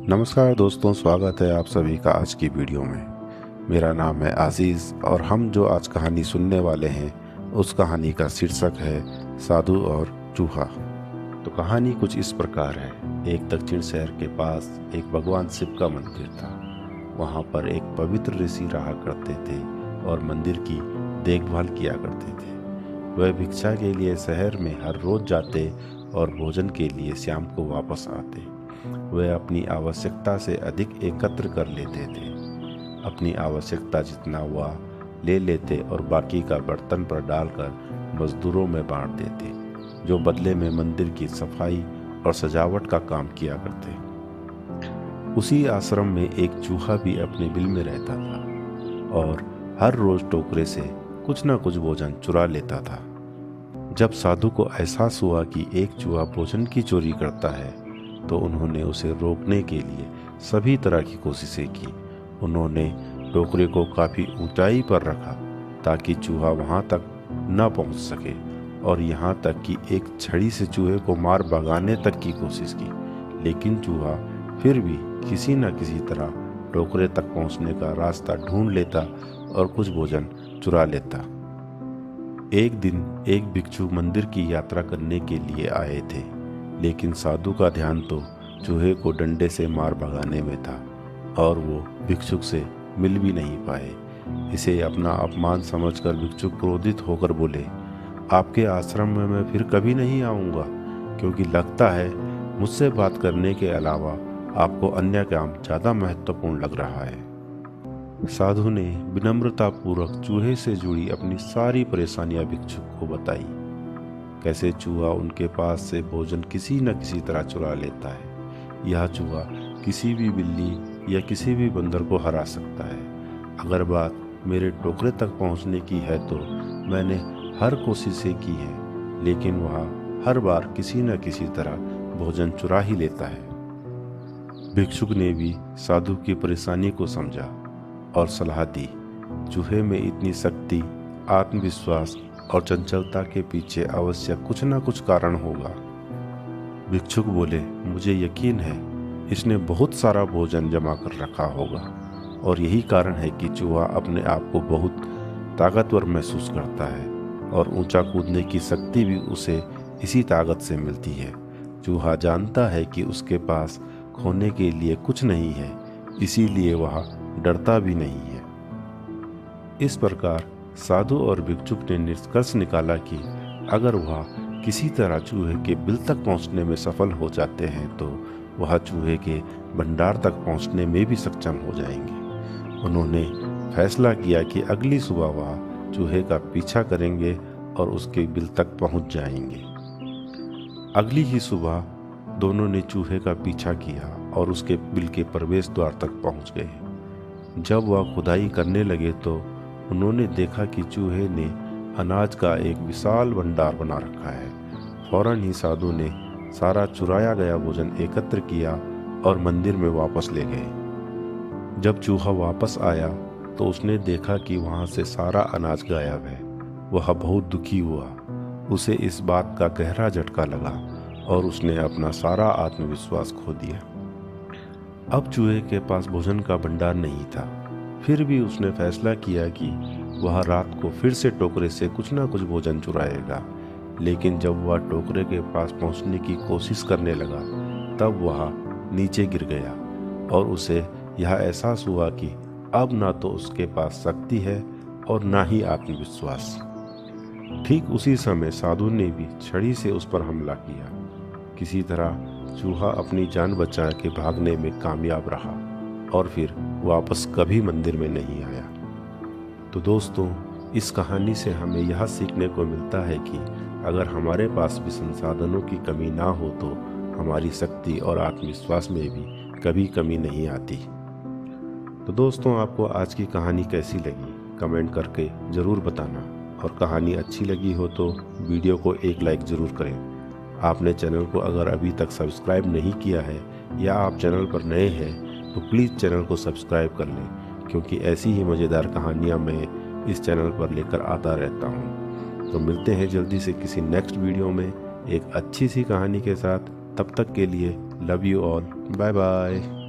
नमस्कार दोस्तों, स्वागत है आप सभी का आज की वीडियो में। मेरा नाम है आज़ीज़ और हम जो आज कहानी सुनने वाले हैं उस कहानी का शीर्षक है साधु और चूहा। तो कहानी कुछ इस प्रकार है। एक दक्षिण शहर के पास एक भगवान शिव का मंदिर था। वहाँ पर एक पवित्र ऋषि रहा करते थे और मंदिर की देखभाल किया करते थे। वह भिक्षा के लिए शहर में हर रोज जाते और भोजन के लिए शाम को वापस आते। वे अपनी आवश्यकता से अधिक एकत्र कर लेते थे। अपनी आवश्यकता जितना हुआ ले लेते और बाकी का बर्तन पर डालकर मजदूरों में बांट देते, जो बदले में मंदिर की सफाई और सजावट का काम किया करते। उसी आश्रम में एक चूहा भी अपने बिल में रहता था और हर रोज टोकरे से कुछ न कुछ भोजन चुरा लेता था। जब साधु को एहसास हुआ कि एक चूहा भोजन की चोरी करता है तो उन्होंने उसे रोकने के लिए सभी तरह की कोशिशें की। उन्होंने टोकरे को काफ़ी ऊंचाई पर रखा ताकि चूहा वहां तक न पहुंच सके, और यहाँ तक कि एक छड़ी से चूहे को मार भगाने तक की कोशिश की, लेकिन चूहा फिर भी किसी न किसी तरह टोकरे तक पहुंचने का रास्ता ढूंढ लेता और कुछ भोजन चुरा लेता। एक दिन एक भिक्षु मंदिर की यात्रा करने के लिए आए थे, लेकिन साधु का ध्यान तो चूहे को डंडे से मार भगाने में था और वो भिक्षुक से मिल भी नहीं पाए। इसे अपना अपमान समझकर भिक्षुक क्रोधित होकर बोले, आपके आश्रम में मैं फिर कभी नहीं आऊँगा, क्योंकि लगता है मुझसे बात करने के अलावा आपको अन्य काम ज़्यादा महत्वपूर्ण लग रहा है। साधु ने विनम्रतापूर्वक चूहे से जुड़ी अपनी सारी परेशानियां भिक्षुक को बताई। कैसे चूहा उनके पास से भोजन किसी न किसी तरह चुरा लेता है। यह चूहा किसी भी बिल्ली या किसी भी बंदर को हरा सकता है। अगर बात मेरे टोकरे तक पहुंचने की है तो मैंने हर कोशिशें की है, लेकिन वह हर बार किसी न किसी तरह भोजन चुरा ही लेता है। भिक्षुक ने भी साधु की परेशानी को समझा और सलाह दी। चूहे में इतनी शक्ति, आत्मविश्वास और चंचलता के पीछे अवश्य कुछ न कुछ कारण होगा। भिक्षुक बोले, मुझे यकीन है इसने बहुत सारा भोजन जमा कर रखा होगा और यही कारण है कि चूहा अपने आप को बहुत ताकतवर महसूस करता है और ऊंचा कूदने की शक्ति भी उसे इसी ताकत से मिलती है। चूहा जानता है कि उसके पास खोने के लिए कुछ नहीं है, इसीलिए वह डरता भी नहीं है। इस प्रकार साधु और भिक्षुक ने निष्कर्ष निकाला कि अगर वह किसी तरह चूहे के बिल तक पहुंचने में सफल हो जाते हैं तो वह चूहे के भंडार तक पहुंचने में भी सक्षम हो जाएंगे। उन्होंने फैसला किया कि अगली सुबह वह चूहे का पीछा करेंगे और उसके बिल तक पहुंच जाएंगे। अगली ही सुबह दोनों ने चूहे का पीछा किया और उसके बिल के प्रवेश द्वार तक पहुंच गए। जब वह खुदाई करने लगे तो उन्होंने देखा कि चूहे ने अनाज का एक विशाल भंडार बना रखा है। फौरन ही साधु ने सारा चुराया गया भोजन एकत्र किया और मंदिर में वापस ले गए। जब चूहा वापस आया तो उसने देखा कि वहां से सारा अनाज गायब है। वह बहुत दुखी हुआ। उसे इस बात का गहरा झटका लगा और उसने अपना सारा आत्मविश्वास खो दिया। अब चूहे के पास भोजन का भंडार नहीं था। फिर भी उसने फैसला किया कि वह रात को फिर से टोकरे से कुछ न कुछ भोजन चुराएगा। लेकिन जब वह टोकरे के पास पहुंचने की कोशिश करने लगा तब वह नीचे गिर गया और उसे यह एहसास हुआ कि अब ना तो उसके पास शक्ति है और ना ही आत्मविश्वास। ठीक उसी समय साधु ने भी छड़ी से उस पर हमला किया। किसी तरह चूहा अपनी जान बचा के भागने में कामयाब रहा और फिर वापस कभी मंदिर में नहीं आया। तो दोस्तों, इस कहानी से हमें यह सीखने को मिलता है कि अगर हमारे पास भी संसाधनों की कमी ना हो तो हमारी शक्ति और आत्मविश्वास में भी कभी कमी नहीं आती। तो दोस्तों, आपको आज की कहानी कैसी लगी कमेंट करके ज़रूर बताना, और कहानी अच्छी लगी हो तो वीडियो को एक लाइक ज़रूर करें। आपने चैनल को अगर अभी तक सब्सक्राइब नहीं किया है या आप चैनल पर नए हैं तो प्लीज़ चैनल को सब्सक्राइब कर लें, क्योंकि ऐसी ही मज़ेदार कहानियाँ मैं इस चैनल पर लेकर आता रहता हूँ। तो मिलते हैं जल्दी से किसी नेक्स्ट वीडियो में एक अच्छी सी कहानी के साथ। तब तक के लिए love you all, bye bye.